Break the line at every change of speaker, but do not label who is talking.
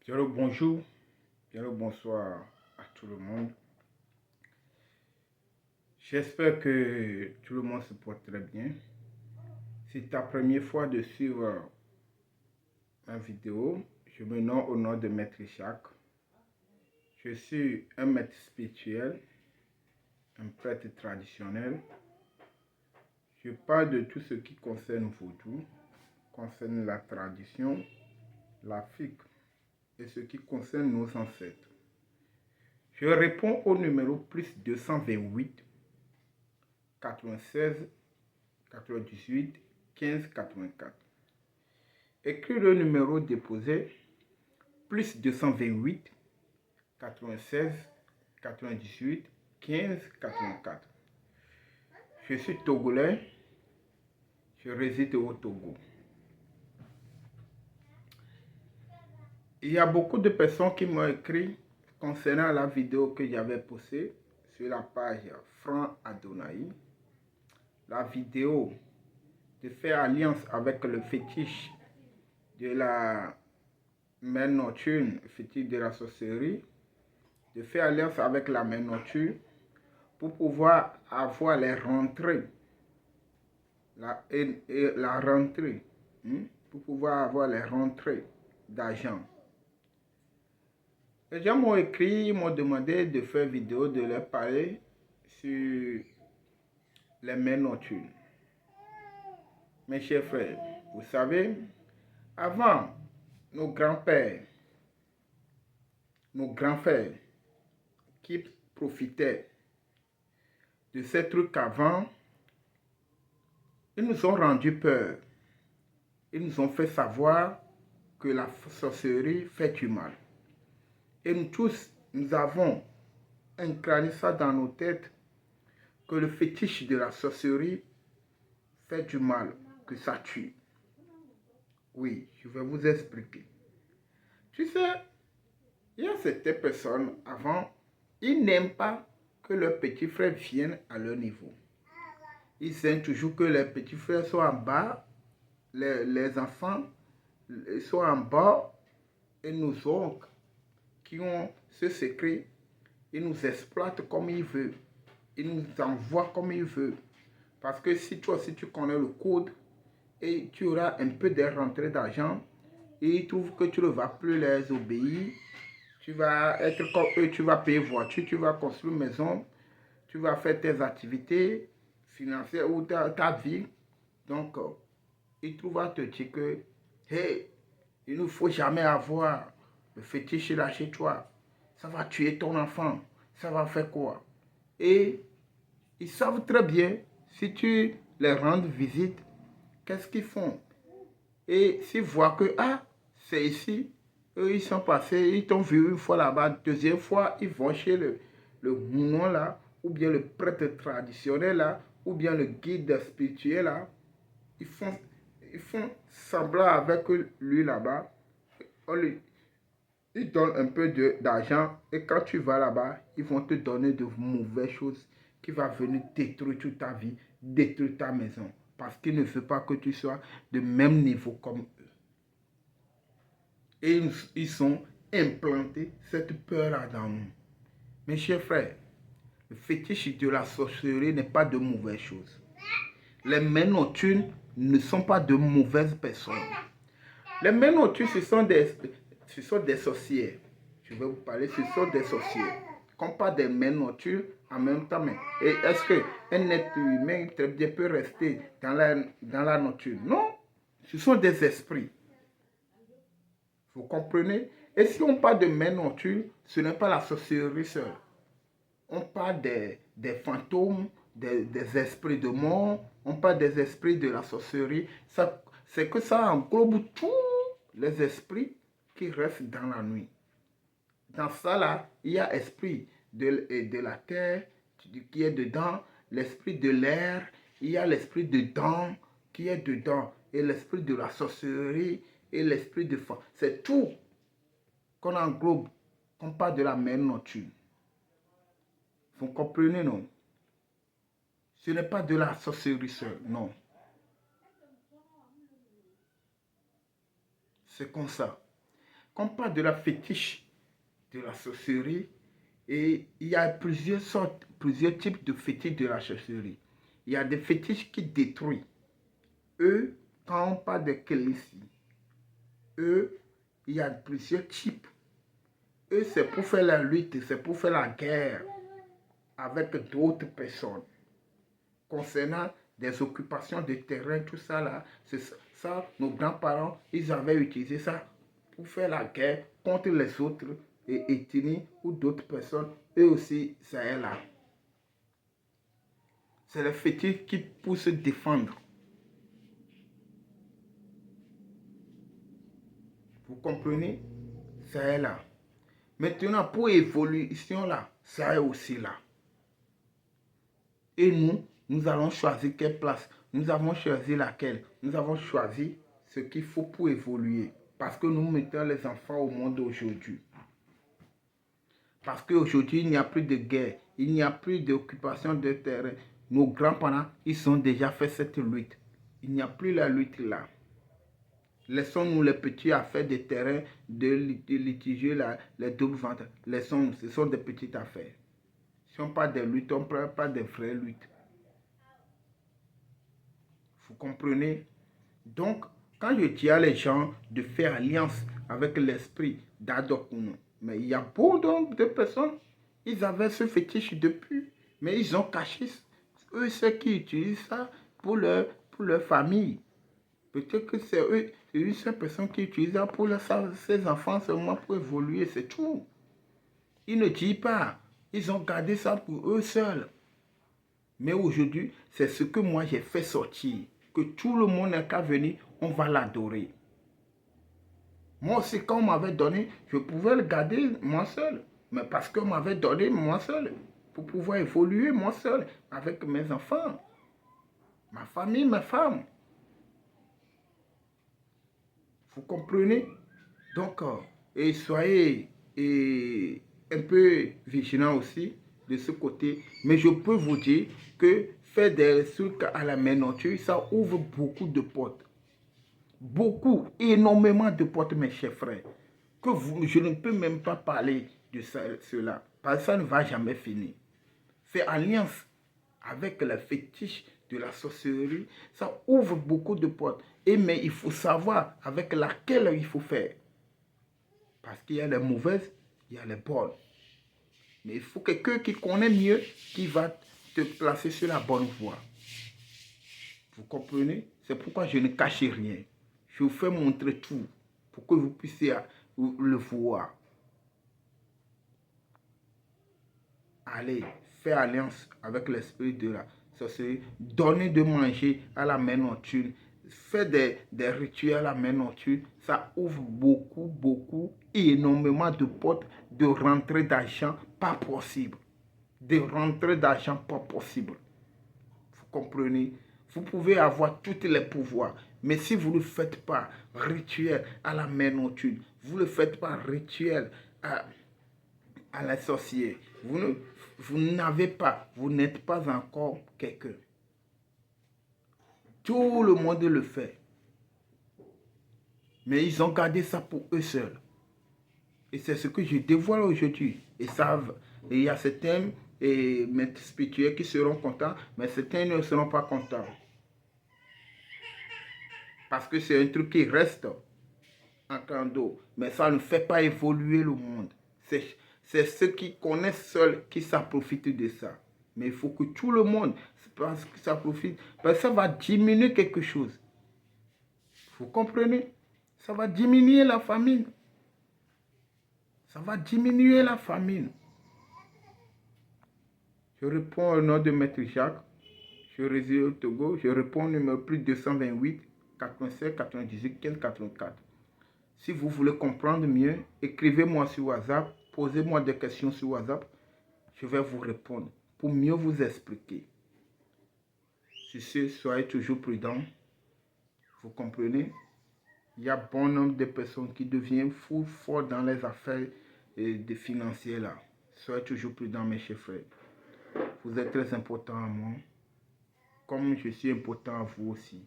Bien le bonjour, bien le bonsoir à tout le monde. J'espère que tout le monde se porte très bien. C'est ta première fois de suivre ma vidéo. Je me nomme au nom de Maître Jacques. Je suis un maître spirituel, un prêtre traditionnel. Je parle de tout ce qui concerne Vaudou, concerne la tradition, l'Afrique et ce qui concerne nos ancêtres. Je réponds au numéro plus 228 96 98 15 84. Écris le numéro déposé plus 228 96 98 15 84. Je suis togolais, je réside au Togo. Il y a beaucoup de personnes qui m'ont écrit concernant la vidéo que j'avais postée sur la page Franc Adonai. La vidéo de faire alliance avec le fétiche de la main nocturne, le fétiche de la sorcellerie, de faire alliance avec la main nocturne pour pouvoir avoir les rentrées, la rentrée, pour pouvoir avoir les rentrées d'argent. Les gens m'ont écrit, m'ont demandé de faire vidéo, de leur parler sur les mains nocturnes. Mes chers frères, vous savez, avant, nos grands-pères, nos grands-frères qui profitaient de ces trucs avant, ils nous ont rendu peur. Ils nous ont fait savoir que la sorcellerie fait du mal. Et nous tous, nous avons incarné ça dans nos têtes, que le fétiche de la sorcellerie fait du mal, que ça tue. Oui, je vais vous expliquer. Tu sais, il y a certaines personnes avant, ils n'aiment pas que leurs petits frères viennent à leur niveau. Ils aiment toujours que les petits frères soient en bas, les enfants soient en bas, et nos oncles qui ont ce secret, ils nous exploitent comme ils veulent. Ils nous envoient comme ils veulent. Parce que si toi aussi tu connais le code et tu auras un peu de rentrée d'argent et ils trouvent que tu ne vas plus les obéir, tu vas être comme eux, tu vas payer voiture, tu vas construire une maison, tu vas faire tes activités financières ou ta vie. Donc, ils trouvent à te dire que, hey, il ne faut jamais avoir le fétiche là chez toi. Ça va tuer ton enfant. Ça va faire quoi? Et ils savent très bien, si tu les rends visite, qu'est-ce qu'ils font? Et s'ils voient que, ah, c'est ici, eux, ils sont passés, ils t'ont vu une fois là-bas, deuxième fois, ils vont chez le mounon là, ou bien le prêtre traditionnel là, ou bien le guide spirituel là. Ils font semblant avec lui là-bas. Ils donnent un peu d'argent et quand tu vas là-bas, ils vont te donner de mauvaises choses qui vont venir détruire toute ta vie, détruire ta maison. Parce qu'ils ne veulent pas que tu sois de même niveau comme eux. Et ils ont implanté cette peur-là dans nous. Mes chers frères, le fétiche de la sorcellerie n'est pas de mauvaises choses. Les mains nocturnes ne sont pas de mauvaises personnes. Les mains nocturnes, ce sont des sorcières. Je vais vous parler, ce sont des sorcières. Comme pas des mains nocturnes en même temps. Et est-ce qu'un être humain très bien peut rester dans la nature? Non, ce sont des esprits. Vous comprenez? Et si on parle de mains nocturnes, ce n'est pas la sorcellerie seule. On parle des fantômes, des esprits de mort, on parle des esprits de la sorcellerie. C'est que ça englobe tous les esprits qui restent dans la nuit. Dans ça là, il y a l'esprit de la terre qui est dedans, l'esprit de l'air, il y a l'esprit dedans qui est dedans, et l'esprit de la sorcellerie et l'esprit de fantôme. C'est tout qu'on englobe, qu'on parle de la mer nocturne. Vous comprenez, non? Ce n'est pas de la sorcellerie seule, non. C'est comme ça. Quand on parle de la fétiche, de la sorcellerie, et il y a plusieurs sortes, plusieurs types de fétiches de la sorcellerie. Il y a des fétiches qui détruisent. Eux, quand on parle de Kélissi, eux, il y a plusieurs types. Eux, c'est pour faire la lutte, c'est pour faire la guerre avec d'autres personnes. Concernant des occupations de terrain, tout ça là, c'est ça, nos grands-parents, ils avaient utilisé ça pour faire la guerre contre les autres ethnies ou d'autres personnes. Eux aussi, ça est là. C'est le fétiche qui pour se défendre. Vous comprenez? Ça est là. Maintenant, pour évolution là, ça est aussi là. Et nous allons choisir quelle place. Nous avons choisi laquelle. Nous avons choisi ce qu'il faut pour évoluer. Parce que nous mettons les enfants au monde aujourd'hui. Parce qu'aujourd'hui, il n'y a plus de guerre. Il n'y a plus d'occupation de terrain. Nos grands-parents, ils ont déjà fait cette lutte. Il n'y a plus la lutte là. Laissons-nous les petits affaires de terrain, de litiger les doubles ventes. Laissons-nous, ce sont des petites affaires. Si on parle de lutte, on ne parle pas de vraies luttes. Vous comprenez? Donc, quand je dis à les gens de faire alliance avec l'esprit d'Adokuno, mais il y a beaucoup de personnes, ils avaient ce fétiche depuis, mais ils ont caché eux, ceux qui utilisent ça pour leur famille. Peut-être que c'est eux, c'est une seule personne qui utilise ça pour ses enfants seulement pour évoluer, c'est tout. Ils ne disent pas, ils ont gardé ça pour eux seuls. Mais aujourd'hui, c'est ce que moi j'ai fait sortir. Que tout le monde n'a qu'à venir, on va l'adorer. Moi aussi, quand on m'avait donné, je pouvais le garder moi seul. Mais parce qu'on m'avait donné moi seul. Pour pouvoir évoluer moi seul. Avec mes enfants. Ma famille, ma femme. Vous comprenez? Donc, et soyez un peu vigilants aussi de ce côté. Mais je peux vous dire que faire des trucs à la main nature, ça ouvre beaucoup de portes. Beaucoup, énormément de portes, mes chers frères. Que je ne peux même pas parler de cela. Parce que ça ne va jamais finir. Faire alliance avec la fétiche de la sorcellerie, ça ouvre beaucoup de portes. Mais il faut savoir avec laquelle il faut faire. Parce qu'il y a les mauvaises, il y a les bonnes. Mais il faut quelqu'un qui connaît mieux, qui va te placer sur la bonne voie. Vous comprenez? C'est pourquoi je ne cache rien. Je vous fais montrer tout pour que vous puissiez le voir. Allez, faire alliance avec l'esprit de la sorcellerie. Donner de manger à la main nocturne. Faire des rituels à la main nocturne. Ça ouvre beaucoup, énormément de portes de rentrée d'argent pas possible. De rentrée d'argent pas possible. Vous comprenez? Vous pouvez avoir tous les pouvoirs. Mais si vous ne faites pas rituel à la main nocturne, vous ne faites pas rituel à la sorcière, vous n'avez pas, vous n'êtes pas encore quelqu'un. Tout le monde le fait. Mais ils ont gardé ça pour eux seuls. Et c'est ce que je dévoile aujourd'hui. Et il y a certains maîtres spirituels qui seront contents, mais certains ne seront pas contents. Parce que c'est un truc qui reste en cando. Mais ça ne fait pas évoluer le monde. C'est ceux qui connaissent seuls qui s'approfitent de ça. Mais il faut que tout le monde s'approfite. Parce que ça va diminuer quelque chose. Vous comprenez? Ça va diminuer la famine. Ça va diminuer la famine. Je réponds au nom de Maître Jacques. Je réside au Togo. Je réponds au numéro plus 228 87 98 15 84. Si vous voulez comprendre mieux, écrivez-moi sur WhatsApp. Posez-moi des questions sur WhatsApp. Je vais vous répondre pour mieux vous expliquer. Sur ce, soyez toujours prudents. Vous comprenez? Il y a bon nombre de personnes qui deviennent fous forts dans les affaires de financiers là. Soyez toujours prudents, mes chers frères. Vous êtes très importants à moi, comme je suis important à vous aussi.